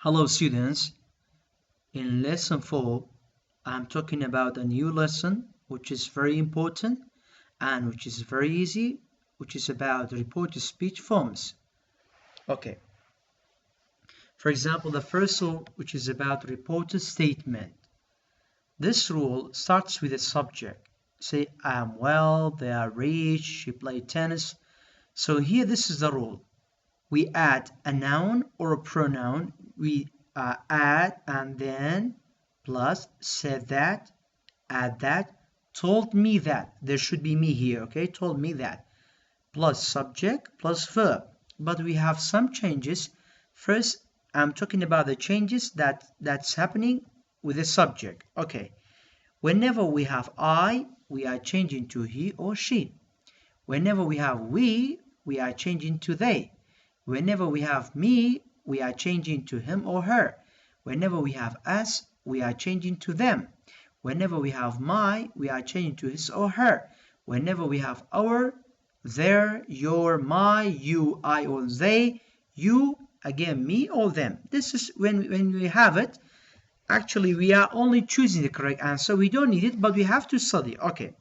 Hello students, in lesson 4 I'm talking about a new lesson which is very important and which is very easy, which is about report to speech forms. Okay, for example, the first rule, which is about report to statement. This rule starts with a subject. Say I am well, they are rich, she played tennis. So here this is the rule. We add a noun or a pronoun. We add and then plus said that, add that, told me that. There should be me here, okay? Told me that. Plus subject plus verb. But we have some changes. First, I'm talking about the changes that's happening with the subject. Okay. Whenever we have I, we are changing to he or she. Whenever we have we are changing to they. Whenever we have me, we are changing to him or her. Whenever we have us, we are changing to them. Whenever we have my, we are changing to his or her. Whenever we have our, their, your, my, you, I or they, you, again me or them. This is when we have it. Actually, we are only choosing the correct answer. We don't need it, but we have to study. Okay.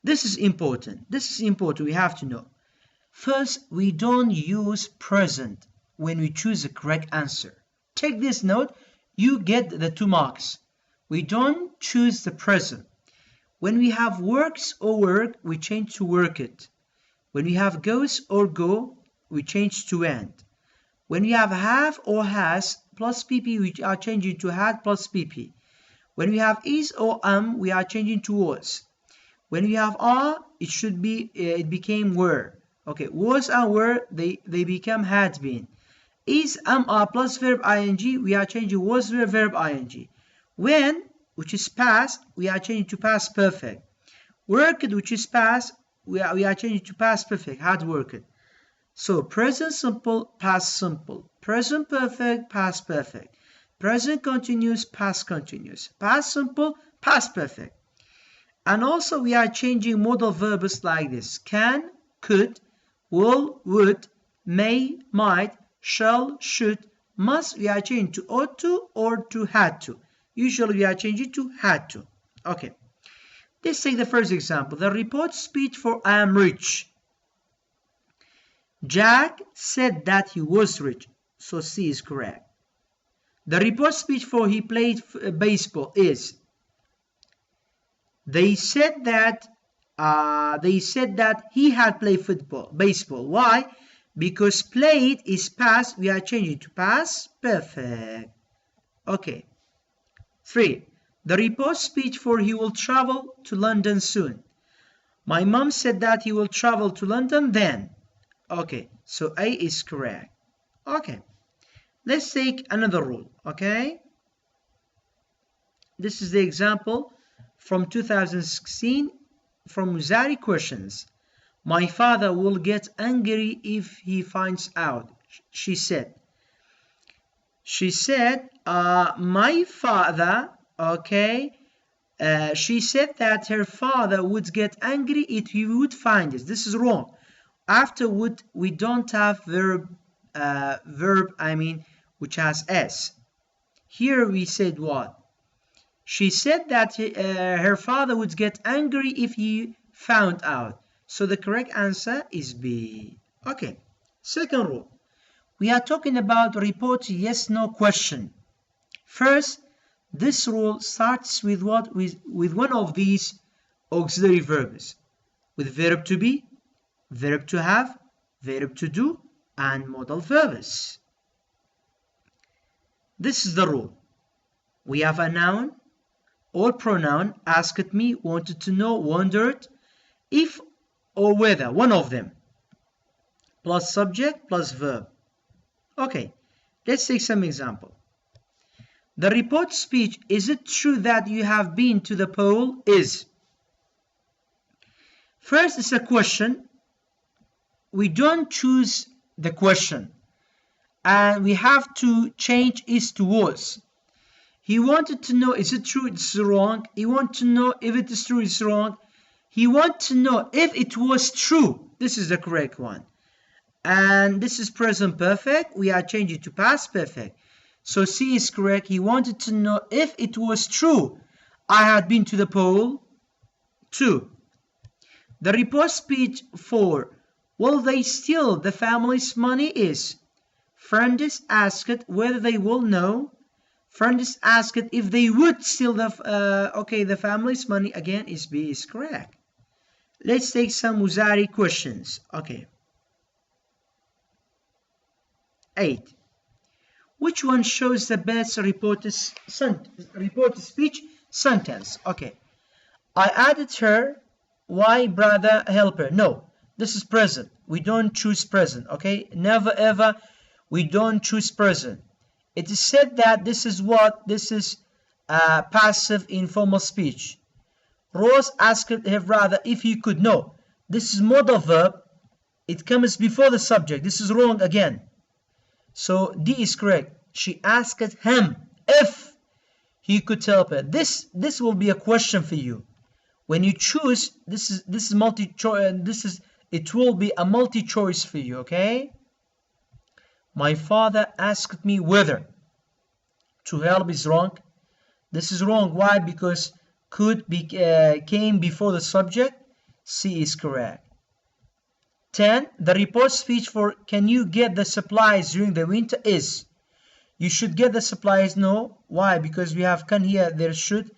This is important. This is important. We have to know. First, we don't use present when we choose the correct answer. Take this note, you get the 2 marks. We don't choose the present. When we have works or work, we change to worked. When we have goes or go, we change to went. When we have or has plus pp, we are changing to had plus pp. When we have is or we are changing to was. When we have are, it became were. Okay, was and were, they become had been. Is, are plus verb ing, we are changing was, were, verb ing. When, which is past, we are changing to past perfect. Worked, which is past, we are changing to past perfect, had worked. So present simple, past simple. Present perfect, past perfect. Present continuous, past continuous. Past simple, past perfect. And also we are changing modal verbs like this. Can, could, will, would, may, might, shall, should, must, we are changing to ought to or to had to. Usually we are changing to had to. Okay. Let's take the first example. The report speech for I am rich. Jack said that he was rich. So C is correct. The report speech for he played baseball is they said that he had played baseball. Why? Because played is past, we are changing to past perfect. Okay. 3. The report speech for he will travel to London soon. My mom said that he will travel to London then. Okay, so A is correct. Okay. Let's take another rule, okay? This is the example from 2016 from Zari questions. My father will get angry if he finds out, she said. She said, my father, okay, she said that her father would get angry if he would find it. This is wrong. After would, we don't have verb, which has S. Here we said what? She said that her father would get angry if he found out. So the correct answer is B. Okay. Second rule. We are talking about report yes no question. First, this rule starts with what? With one of these auxiliary verbs. With verb to be, verb to have, verb to do, and modal verbs. This is the rule. We have a noun or pronoun, asked me, wanted to know, wondered, if or whether, one of them, plus subject plus verb. Okay, let's take some example. The report speech, is it true that you have been to the pole, is. First, it's a question. We don't choose the question. And we have to change is to was. He wanted to know, is it true, it's wrong. He wanted to know if it is true, it's wrong. He wanted to know if it was true. This is the correct one. and this is present perfect. We are changing to past perfect. So C is correct. He wanted to know if it was true I had been to the pole. 2. The report speech for will they steal the family's money is friends asked whether they will know. Friends asked if they would steal the family's money. Again, is B is correct. Let's take some Muzari questions. Okay. 8. Which one shows the best reported speech sentence? Okay. I added her. Why brother help her? No, this is present. We don't choose present. Okay. Never ever. We don't choose present. It is said that this is passive informal speech. Rose asked her brother if he could. No, this is modal verb. It comes before the subject. This is wrong again. So D is correct. She asked him if he could help her. This will be a question for you. When you choose, this is multi-choice. It will be a multi-choice for you. Okay. My father asked me whether. To help is wrong. This is wrong. Why? Because could be came before the subject. C is correct. 10. The report speech for can you get the supplies during the winter is you should get the supplies. No. Why? Because we have can here. There should.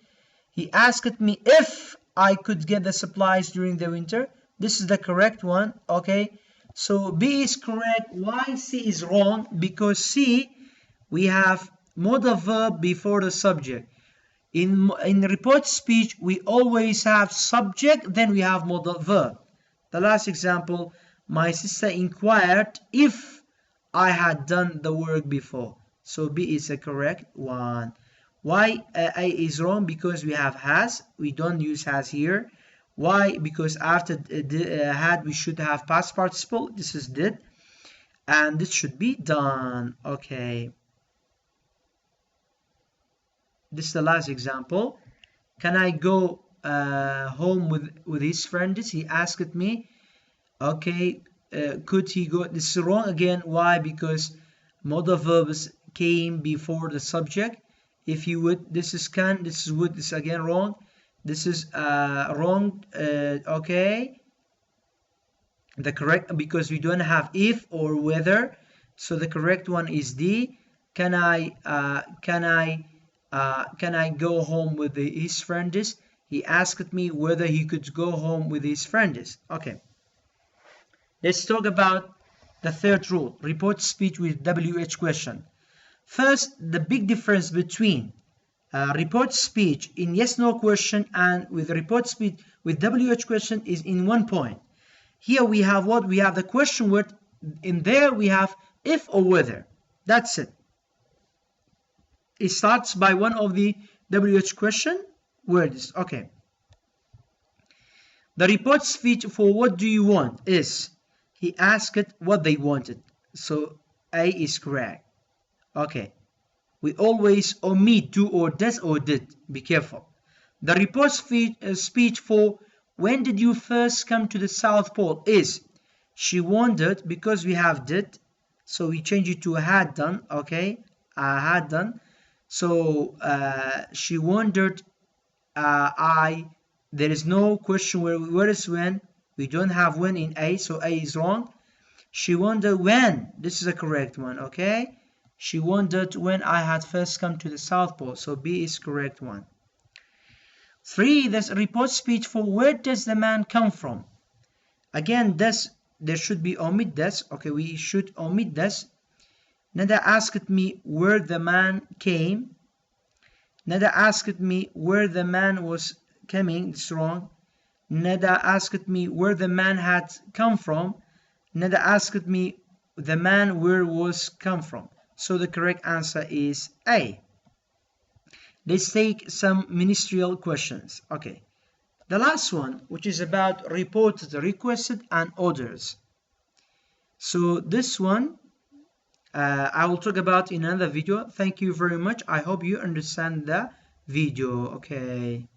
He asked me if I could get the supplies during the winter. This is the correct one. Okay. So B is correct. Why C is wrong? Because C we have modal verb before the subject. In report speech we always have subject, then we have modal verb. The last example, my sister inquired if I had done the work before. So B is a correct one. Why A is wrong? Because we have has. We don't use has here. Why? Because after had we should have past participle. This is did. And this should be done. Okay. This is the last example. Can I go home with his friends? He asked me. Okay. Could he go? This is wrong again. Why? Because modal verbs came before the subject. If you would, this is can, this is would, this is again wrong. This is wrong. Okay. The correct, because we don't have if or whether. So the correct one is D. Can I go home with his friends? He asked me whether he could go home with his friends. Okay. Let's talk about the third rule, report speech with WH question. First, the big difference between report speech in yes/no question and with report speech with WH question is in one point. Here we have what? We have the question word. In there we have if or whether. That's it. It starts by one of the WH question words. Okay. The report speech for what do you want is he asked what they wanted. So A is correct. Okay. We always omit do or does or did. Be careful. The report speech for when did you first come to the South Pole is she wondered, because we have did. So we change it to had done. Okay. Had done. So she wondered. There is no question where is when. We don't have when in A, so A is wrong. She wondered when. This is a correct one. Okay. She wondered when I had first come to the South Pole. So B is correct one. 3. There's a report speech for where does the man come from. Again, this there should be omit this. Okay, we should omit this. Nada asked me where the man came. Nada asked me where the man was coming. It's wrong. Nada asked me where the man had come from. Nada asked me the man where was come from. So the correct answer is A. Let's take some ministerial questions. Okay. The last one, which is about reported, requested, and orders. So this one, I will talk about in another video. Thank you very much. I hope you understand the video. Okay.